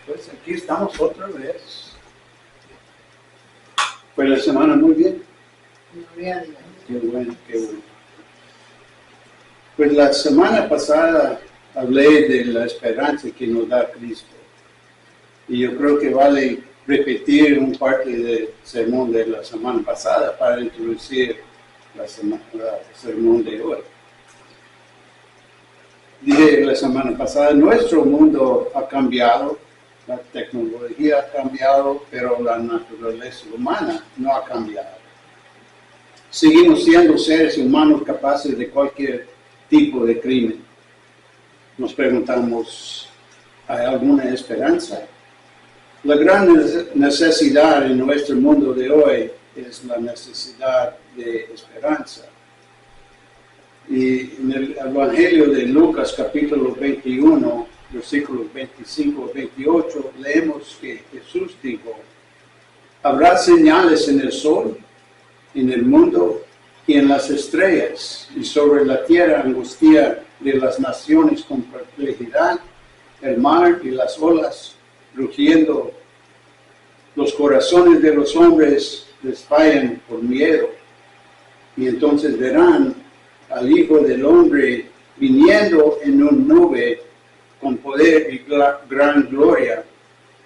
Pues aquí estamos otra vez. Fue la semana muy bien. Gloria a Dios. Qué bueno, qué bueno. Pues la semana pasada hablé de la esperanza que nos da Cristo. Y yo creo que vale repetir un parte del sermón de la semana pasada para introducir el sermón de hoy. Dije la semana pasada, nuestro mundo ha cambiado, la tecnología ha cambiado, pero la naturaleza humana no ha cambiado. Seguimos siendo seres humanos capaces de cualquier tipo de crimen. Nos preguntamos, ¿hay alguna esperanza? La gran necesidad en nuestro mundo de hoy es la necesidad de esperanza. Y en el Evangelio de Lucas, capítulo 21, versículos 25 y 28, leemos que Jesús dijo, habrá señales en el sol, en el mundo y en las estrellas, y sobre la tierra angustia de las naciones con perplejidad, el mar y las olas rugiendo, los corazones de los hombres desfayan por miedo, y entonces verán al Hijo del Hombre viniendo en una nube con poder y gran gloria.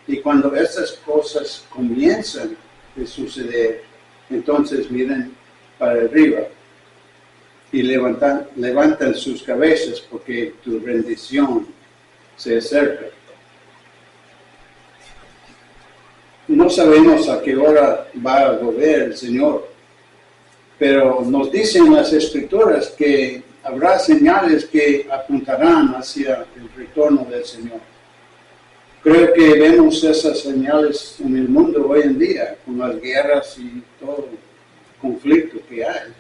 Y cuando estas cosas comienzan a suceder, entonces miren para arriba y levantan sus cabezas porque tu rendición se acerca. No sabemos a qué hora va a volver el Señor, pero nos dicen las Escrituras que habrá señales que apuntarán hacia el retorno del Señor. Creo que vemos esas señales en el mundo hoy en día, con las guerras y todo el conflicto que hay.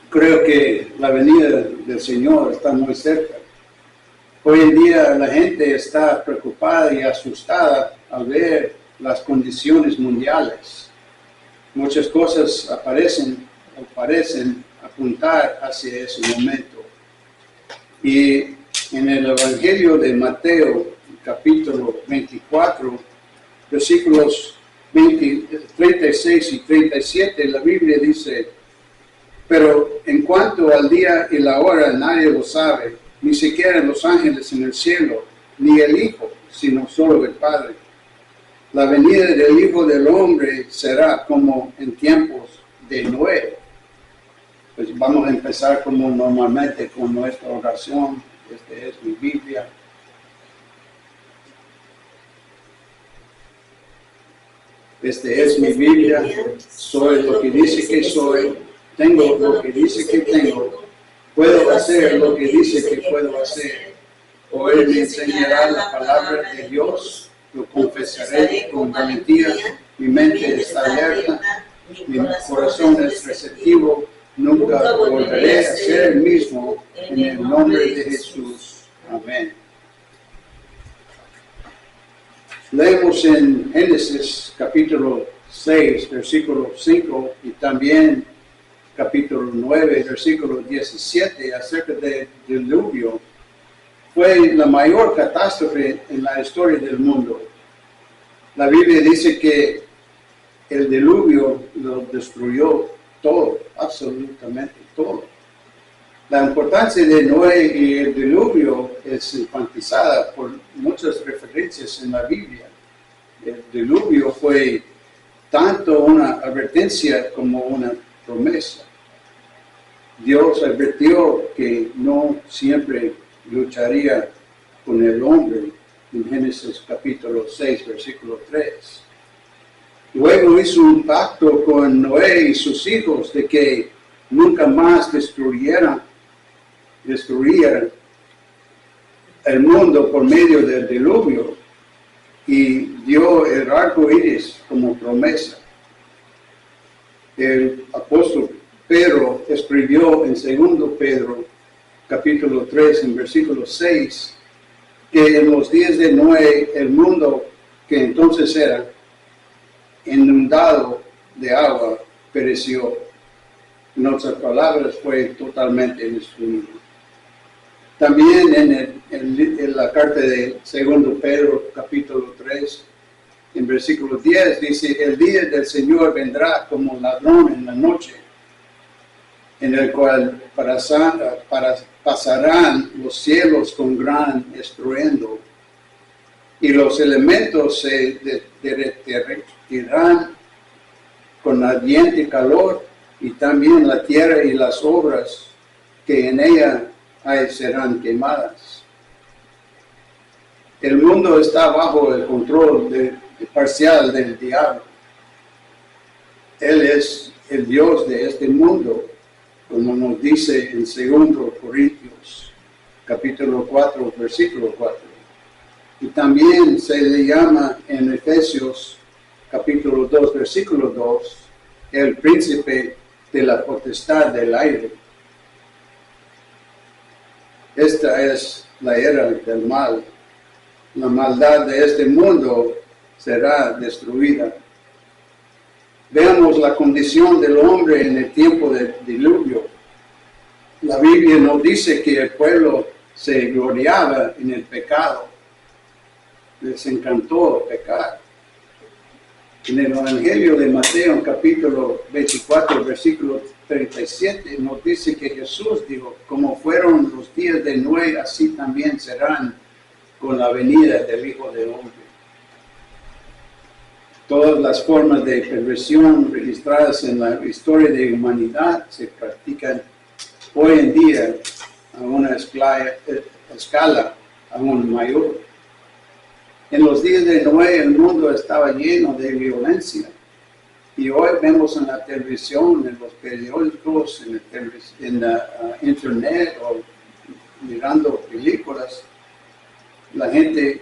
Creo que la venida del Señor está muy cerca. Hoy en día la gente está preocupada y asustada al ver las condiciones mundiales. Muchas cosas parecen apuntar hacia ese momento. Y en el Evangelio de Mateo, capítulo 24, versículos 36 y 37, la Biblia dice, pero en cuanto al día y la hora nadie lo sabe, ni siquiera los ángeles en el cielo, ni el Hijo, sino solo el Padre. La venida del Hijo del Hombre será como en tiempos de Noé. Pues vamos a empezar como normalmente con nuestra oración. Esta es mi Biblia. Este es mi Biblia. Soy lo que dice que soy. Tengo lo que dice que tengo. Puedo hacer lo que dice que puedo hacer. Hoy me enseñará la palabra de Dios. Lo confesaré con valentía, mi mente está alerta, mi corazón es receptivo, nunca volveré a ser el mismo, en el nombre de Jesús. Amén. Leemos en Génesis capítulo 6, versículo 5 y también capítulo 9, versículo 17 acerca del diluvio. Fue la mayor catástrofe en la historia del mundo. La Biblia dice que el diluvio lo destruyó todo, absolutamente todo. La importancia de Noé y el diluvio es enfatizada por muchas referencias en la Biblia. El diluvio fue tanto una advertencia como una promesa. Dios advirtió que no siempre lucharía con el hombre en Génesis capítulo 6, versículo 3. Luego hizo un pacto con Noé y sus hijos de que nunca más destruyeran el mundo por medio del diluvio y dio el arco iris como promesa. El apóstol Pedro escribió en 2 Pedro capítulo 3, en versículo 6, que en los días de Noé, el mundo que entonces era inundado de agua, pereció. En otras palabras, fue totalmente destruido. También en el en la carta de 2 Pedro, capítulo 3, en versículo 10, dice, el día del Señor vendrá como ladrón en la noche, en el cual pasarán los cielos con gran estruendo, y los elementos se derretirán con ardiente calor, y también la tierra y las obras que en ella hay serán quemadas. El mundo está bajo el control parcial del diablo. Él es el Dios de este mundo, como nos dice en 2 Corintios, capítulo 4, versículo 4. Y también se le llama en Efesios, capítulo 2, versículo 2, el príncipe de la potestad del aire. Esta es la era del mal. La maldad de este mundo será destruida. Veamos la condición del hombre en el tiempo del diluvio. La Biblia nos dice que el pueblo se gloriaba en el pecado. Les encantó pecar. En el Evangelio de Mateo, capítulo 24, versículo 37, nos dice que Jesús dijo, como fueron los días de Noé, así también serán con la venida del Hijo del Hombre. Todas las formas de perversión registradas en la historia de la humanidad se practican hoy en día a una escala aún mayor. En los días de Noé el mundo estaba lleno de violencia. Y hoy vemos en la televisión, en los periódicos, en la internet o mirando películas, la gente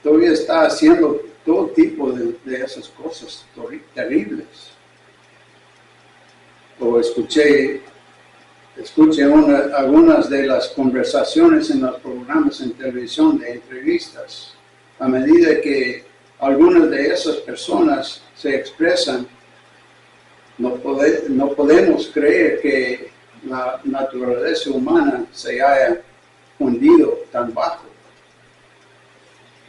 todavía está haciendo todo tipo de esas cosas terribles. O escuché algunas de las conversaciones en los programas en televisión de entrevistas. A medida que algunas de esas personas se expresan, no podemos creer que la naturaleza humana se haya hundido tan bajo.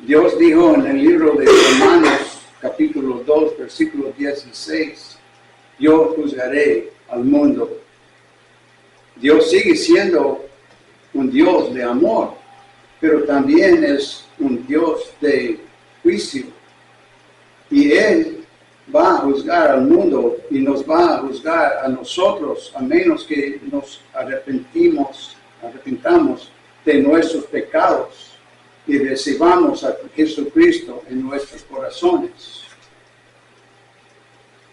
Dios dijo en el libro de Romanos, capítulo 2, versículo 16, yo juzgaré al mundo. Dios sigue siendo un Dios de amor, pero también es un Dios de juicio. Y Él va a juzgar al mundo y nos va a juzgar a nosotros, a menos que nos arrepentamos de nuestros pecados y recibamos a Jesucristo en nuestros corazones.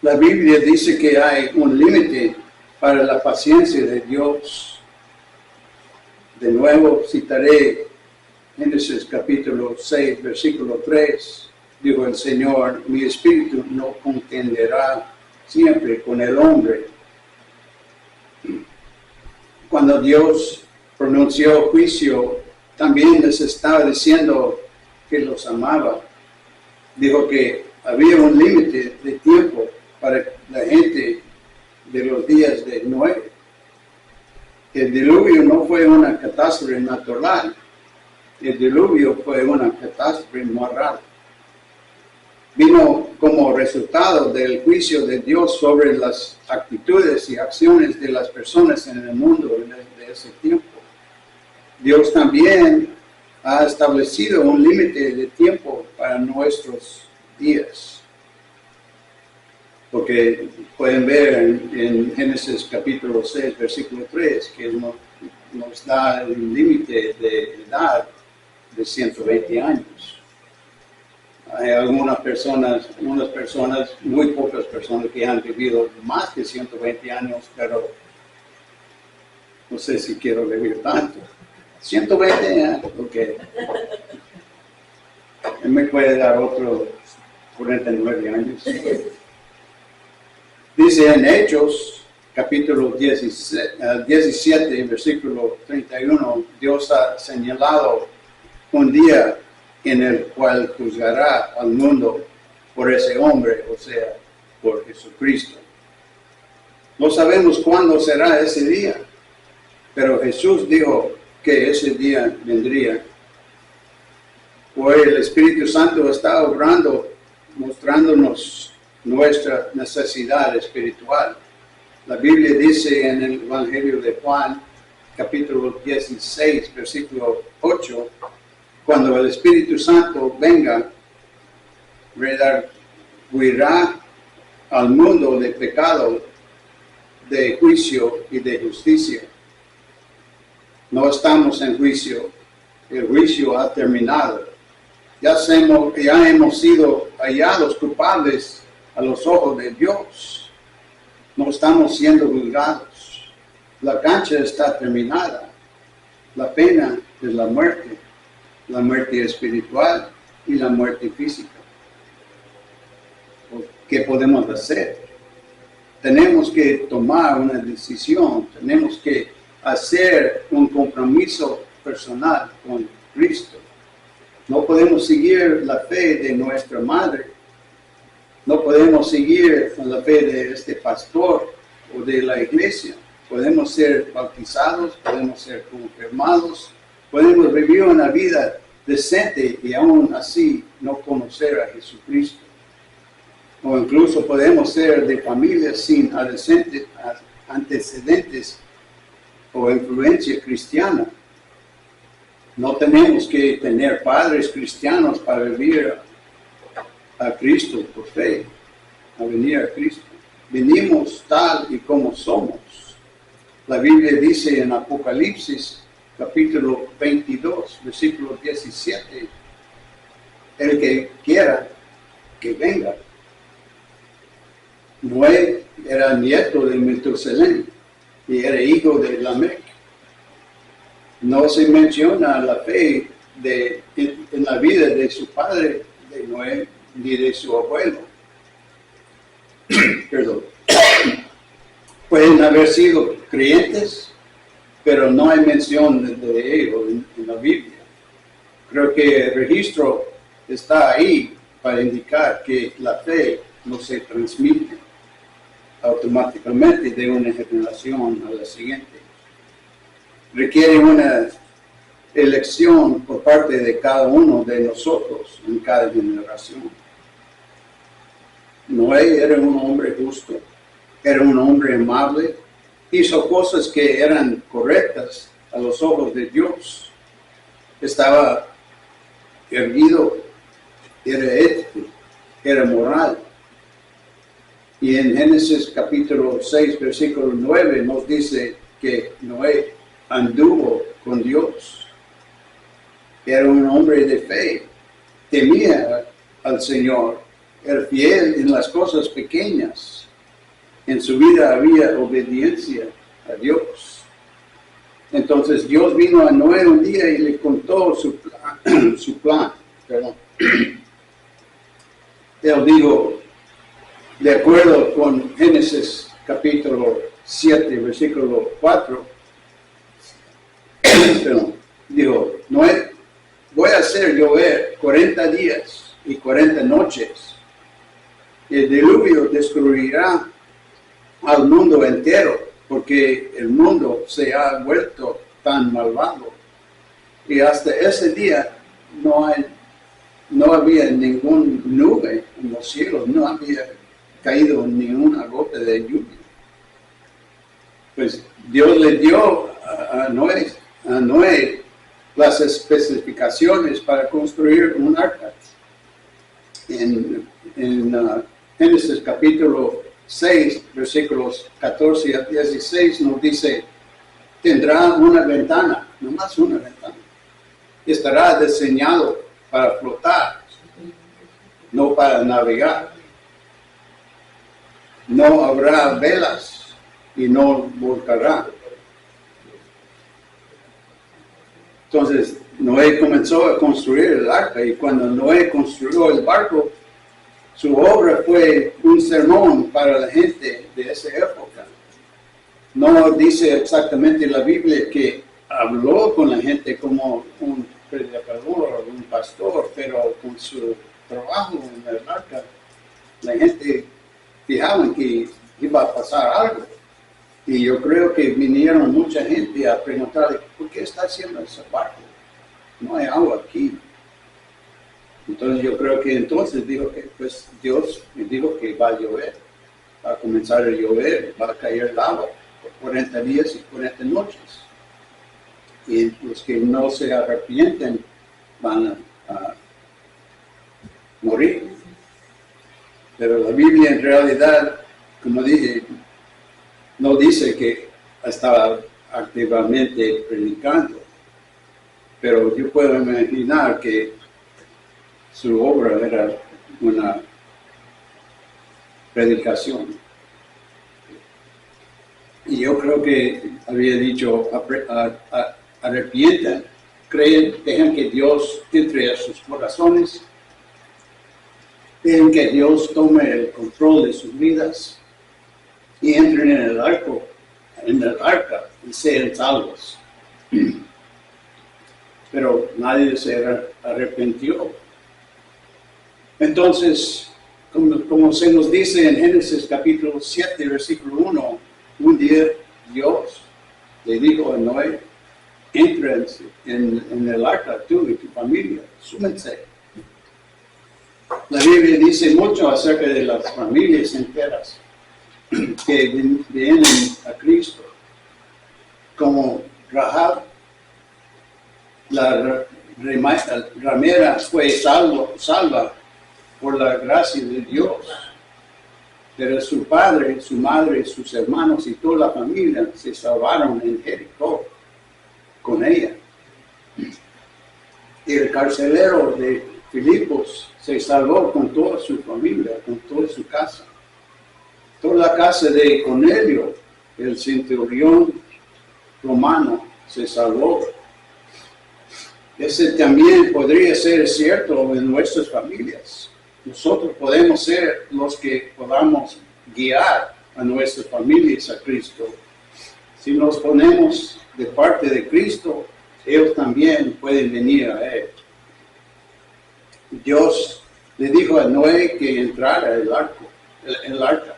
La Biblia dice que hay un límite para la paciencia de Dios. De nuevo citaré Génesis capítulo 6, versículo 3. Dijo el Señor, mi espíritu no contenderá siempre con el hombre. Cuando Dios pronunció juicio, también les estaba diciendo que los amaba. Dijo que había un límite de tiempo para la gente de los días de Noé. El diluvio no fue una catástrofe natural. El diluvio fue una catástrofe moral. Vino como resultado del juicio de Dios sobre las actitudes y acciones de las personas en el mundo de ese tiempo. Dios también ha establecido un límite de tiempo para nuestros días. Porque pueden ver en Génesis capítulo 6, versículo 3, que nos da un límite de edad de 120 años. Hay algunas personas, muy pocas personas que han vivido más de 120 años, pero no sé si quiero vivir tanto. 120 años, ok. Él me puede dar otros 49 años. Dice en Hechos, capítulo 17, versículo 31, Dios ha señalado un día en el cual juzgará al mundo por ese hombre, o sea, por Jesucristo. No sabemos cuándo será ese día, pero Jesús dijo que ese día vendría Hoy el Espíritu Santo está obrando, mostrándonos nuestra necesidad espiritual. La Biblia dice en el Evangelio de Juan, capítulo 16, versículo 8, cuando el Espíritu Santo venga, redarguirá al mundo de pecado, de juicio y de justicia. No estamos en juicio, el juicio ha terminado. Ya hemos sido hallados culpables a los ojos de Dios. No estamos siendo juzgados. La cancha está terminada. La pena es la muerte espiritual y la muerte física. ¿Qué podemos hacer? Tenemos que tomar una decisión, tenemos que hacer un compromiso personal con Cristo. No podemos seguir la fe de nuestra madre, no podemos seguir la fe de este pastor o de la iglesia. Podemos ser bautizados, podemos ser confirmados, podemos vivir una vida decente y aún así no conocer a Jesucristo. O incluso podemos ser de familias sin antecedentes o influencia cristiana. No tenemos que tener padres cristianos para vivir a Cristo por fe, a venir a Cristo. Venimos tal y como somos. La Biblia dice en Apocalipsis, capítulo 22, versículo 17, el que quiera que venga. Noé era nieto de Metusalén y era hijo de Lamec. No se menciona la fe en la vida de su padre, de Noé, ni de su abuelo. Perdón. Pueden haber sido creyentes, pero no hay mención de ellos en la Biblia. Creo que el registro está ahí para indicar que la fe no se transmite automáticamente de una generación a la siguiente. Requiere una elección por parte de cada uno de nosotros en cada generación. Noé era un hombre justo, era un hombre amable, hizo cosas que eran correctas a los ojos de Dios. Estaba erguido, era ético, era moral. Y en Génesis capítulo 6, versículo 9 nos dice que Noé anduvo con Dios. Era un hombre de fe, temía al Señor, era fiel en las cosas pequeñas. En su vida había obediencia a Dios. Entonces Dios vino a Noé un día y le contó su plan. Él dijo, de acuerdo con Génesis capítulo 7, versículo 4, dijo, Noé, voy a hacer llover 40 días y 40 noches. El diluvio destruirá al mundo entero, porque el mundo se ha vuelto tan malvado. Y hasta ese día no había ninguna nube en los cielos, no había caído ni una gota de lluvia. Pues Dios le dio a Noé las especificaciones para construir un arca. En Génesis capítulo 6, versículos 14 a 16 nos dice, tendrá una ventana, nomás una ventana. Estará diseñado para flotar, no para navegar. No habrá velas y no volcará. Entonces Noé comenzó a construir el arca y cuando Noé construyó el barco, su obra fue un sermón para la gente de esa época. No dice exactamente la Biblia que habló con la gente como un predicador, un pastor, pero con su trabajo en el arca, la gente fijaba que iba a pasar algo. Y yo creo que vinieron mucha gente a preguntarle, ¿por qué está haciendo ese barco? No hay agua aquí. Entonces yo creo que entonces dijo que pues Dios me dijo que va a llover, va a comenzar a llover, va a caer el agua por 40 días y 40 noches. Y los que no se arrepienten van a morir. Pero la Biblia en realidad, como dije, no dice que estaba activamente predicando, pero yo puedo imaginar que su obra era una predicación. Y yo creo que había dicho, arrepientan, creen, dejan que Dios entre a sus corazones, dejen que Dios tome el control de sus vidas y entren en el arca y sean salvos. Pero nadie se arrepintió. Entonces, como se nos dice en Génesis capítulo 7, versículo 1, un día Dios le dijo a Noé, entra en el arca tú y tu familia, súmense. La Biblia dice mucho acerca de las familias enteras que vienen a Cristo, como Rahab, la ramera fue salva por la gracia de Dios, pero su padre, su madre, sus hermanos y toda la familia se salvaron en Jericó con ella. Y el carcelero de Filipos se salvó con toda su familia, con toda su casa. Toda la casa de Cornelio, el centurión romano, se salvó. Ese también podría ser cierto en nuestras familias. Nosotros podemos ser los que podamos guiar a nuestras familias a Cristo. Si nos ponemos de parte de Cristo, ellos también pueden venir a Él. Dios le dijo a Noé que entrara el arca.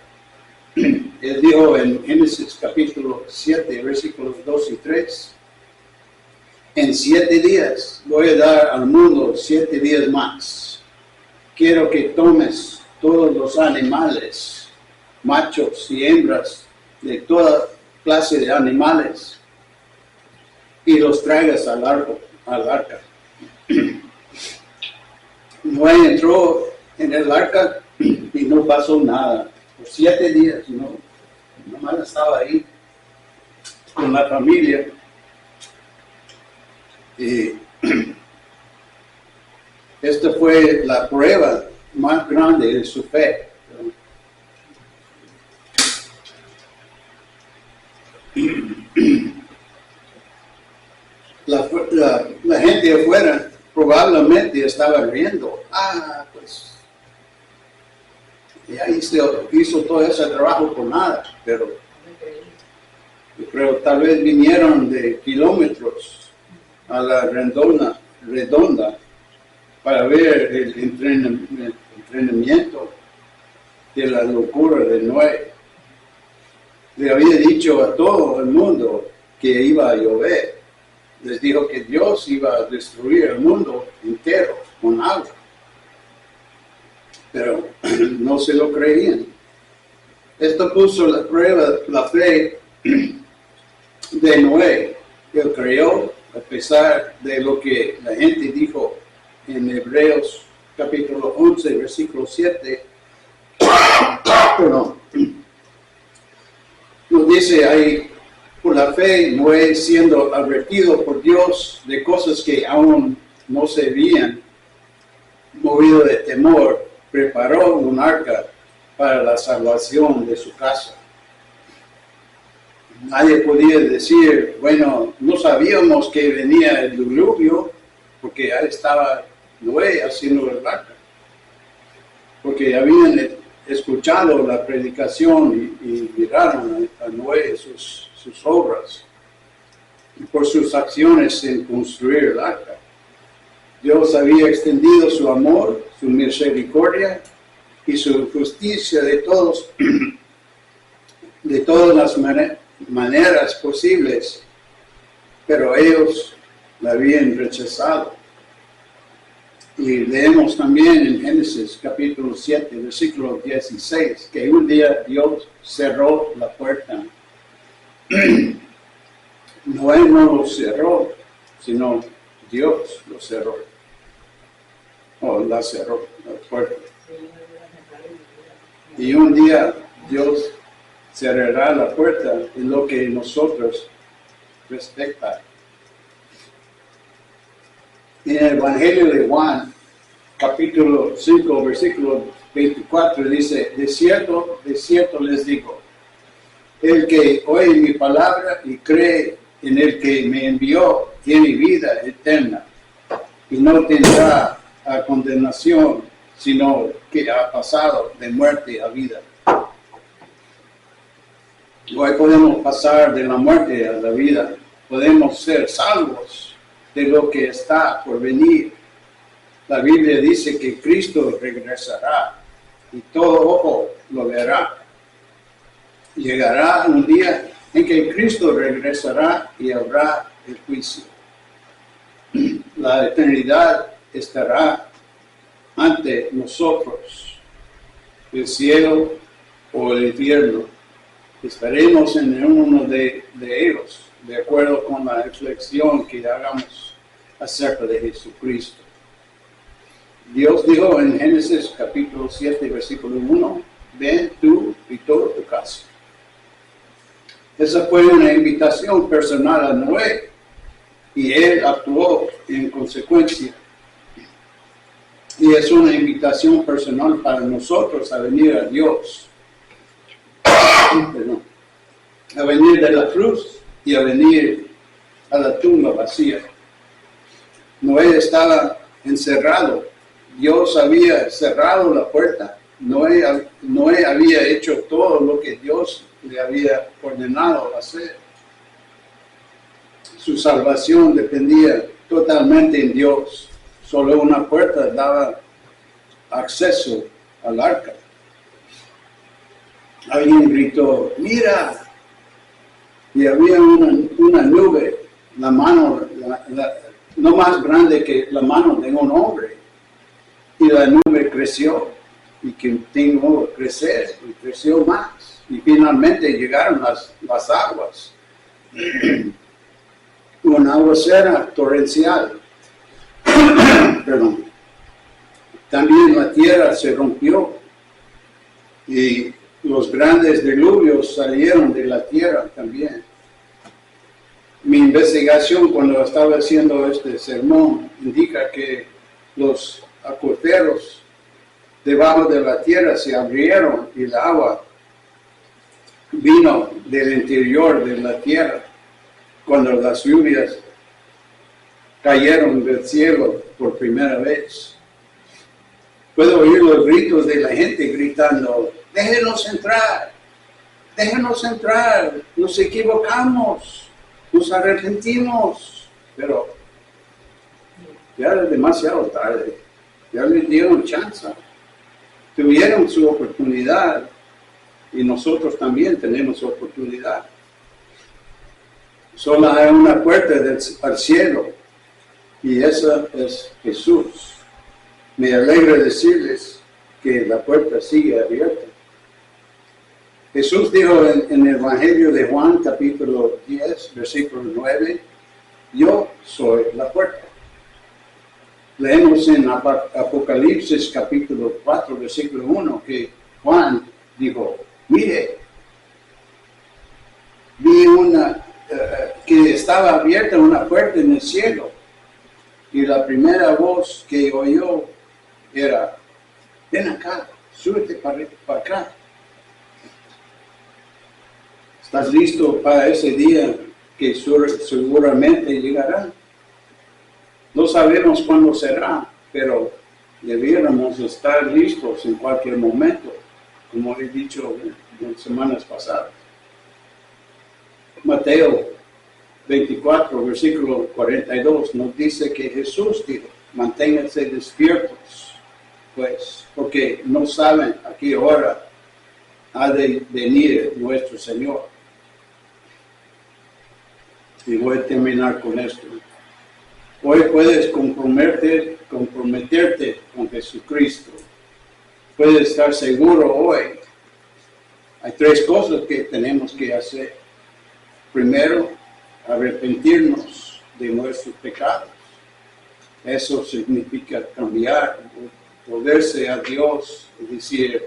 Él dijo en Génesis capítulo 7, versículos 2 y 3, en 7 días voy a dar al mundo 7 días más. Quiero que tomes todos los animales, machos y hembras, de toda clase de animales, y los traigas al arca. Noé entró en el arca y no pasó nada. Por 7 días, nomás estaba ahí con la familia. Y esta fue la prueba más grande de su fe. La gente afuera probablemente estaba riendo. Pues ya hizo todo ese trabajo por nada, pero yo creo tal vez vinieron de kilómetros a la redonda para ver el entrenamiento de la locura de Noé. Le había dicho a todo el mundo que iba a llover. Les dijo que Dios iba a destruir el mundo entero con agua. Pero no se lo creían. Esto puso la prueba la fe de Noé. Él creyó a pesar de lo que la gente dijo en Hebreos capítulo 11, versículo 7. Perdón. Nos dice ahí, por la fe, Noé siendo advertido por Dios de cosas que aún no se veían, movido de temor, preparó un arca para la salvación de su casa. Nadie podía decir, bueno, no sabíamos que venía el diluvio, porque ya estaba Noé haciendo el arca. Porque habían escuchado la predicación y miraron a Noé sus obras y por sus acciones en construir el arca. Dios había extendido su amor, su misericordia y su justicia de todas las maneras posibles, pero ellos la habían rechazado. Y leemos también en Génesis capítulo 7, versículo 16, que un día Dios cerró la puerta. Noé no lo cerró, sino Dios lo cerró. O la cerró, la puerta. Y un día Dios cerrará la puerta en lo que nosotros respecta. En el Evangelio de Juan, capítulo 5, versículo 24, dice, de cierto les digo, el que oye mi palabra y cree en el que me envió, tiene vida eterna y no tendrá a condenación, sino que ha pasado de muerte a vida. Hoy podemos pasar de la muerte a la vida, podemos ser salvos de lo que está por venir. La Biblia dice que Cristo regresará y todo ojo lo verá. Llegará un día en que Cristo regresará y habrá el juicio. La eternidad estará ante nosotros, el cielo o el infierno. Estaremos en uno de ellos, de acuerdo con la reflexión que hagamos acerca de Jesucristo. Dios dijo en Génesis capítulo 7, versículo 1, ven tú y toda tu casa. Esa fue una invitación personal a Noé y él actuó en consecuencia. Y es una invitación personal para nosotros a venir a Dios. A venir de la cruz y a venir a la tumba vacía. Noé estaba encerrado. Dios había cerrado la puerta. Noé había hecho todo lo que Dios le había ordenado hacer. Su salvación dependía totalmente en Dios. Solo una puerta daba acceso al arca. Alguien gritó, mira, y había una nube, la mano, no más grande que la mano de un hombre. Y la nube creció y continuó a crecer y creció más. Y finalmente llegaron las aguas. Una aguacera torrencial. Perdón. También la tierra se rompió y los grandes diluvios salieron de la tierra también. Mi investigación cuando estaba haciendo este sermón indica que los acuíferos debajo de la tierra se abrieron y el agua vino del interior de la tierra cuando las lluvias cayeron del cielo por primera vez. Puedo oír los gritos de la gente gritando, déjenos entrar, nos equivocamos, nos arrepentimos, pero ya era demasiado tarde, ya les dieron chance, tuvieron su oportunidad y nosotros también tenemos oportunidad. Solo hay una puerta al cielo y esa es Jesús. Me alegra decirles que la puerta sigue abierta. Jesús dijo en el Evangelio de Juan, capítulo 10, versículo 9, yo soy la puerta. Leemos en Apocalipsis, capítulo 4, versículo 1, que Juan dijo, mire, vi que estaba abierta una puerta en el cielo y la primera voz que oyó era, ven acá, súbete para acá. ¿Estás listo para ese día que seguramente llegará? No sabemos cuándo será, pero debiéramos estar listos en cualquier momento, como he dicho en semanas pasadas. Mateo 24, versículo 42, nos dice que Jesús dijo, manténganse despiertos, pues, porque no saben a qué hora ha de venir nuestro Señor. Y voy a terminar con esto. Hoy puedes comprometerte con Jesucristo. Puedes estar seguro hoy. Hay tres cosas que tenemos que hacer. Primero, arrepentirnos de nuestros pecados. Eso significa cambiar, volverse a Dios y decir,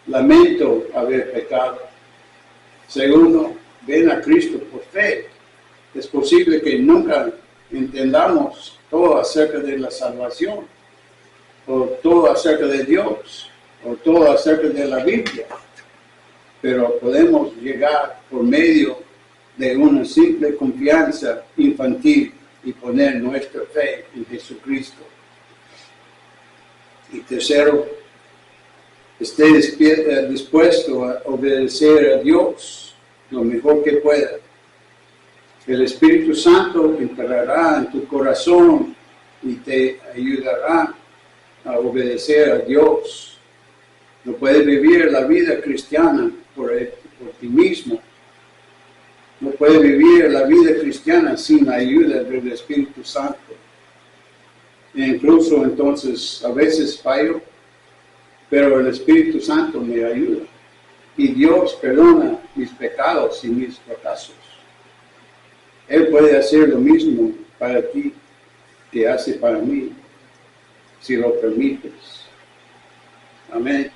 lamento haber pecado. Segundo, ven a Cristo por fe. Es posible que nunca entendamos todo acerca de la salvación, o todo acerca de Dios, o todo acerca de la Biblia, pero podemos llegar por medio de una simple confianza infantil y poner nuestra fe en Jesucristo. Y tercero, esté dispuesto a obedecer a Dios lo mejor que pueda. El Espíritu Santo entrará en tu corazón y te ayudará a obedecer a Dios. No puedes vivir la vida cristiana por ti mismo. No puedes vivir la vida cristiana sin la ayuda del Espíritu Santo. E incluso entonces a veces fallo, pero el Espíritu Santo me ayuda. Y Dios perdona mis pecados y mis fracasos. Él puede hacer lo mismo para ti que hace para mí, si lo permites. Amén.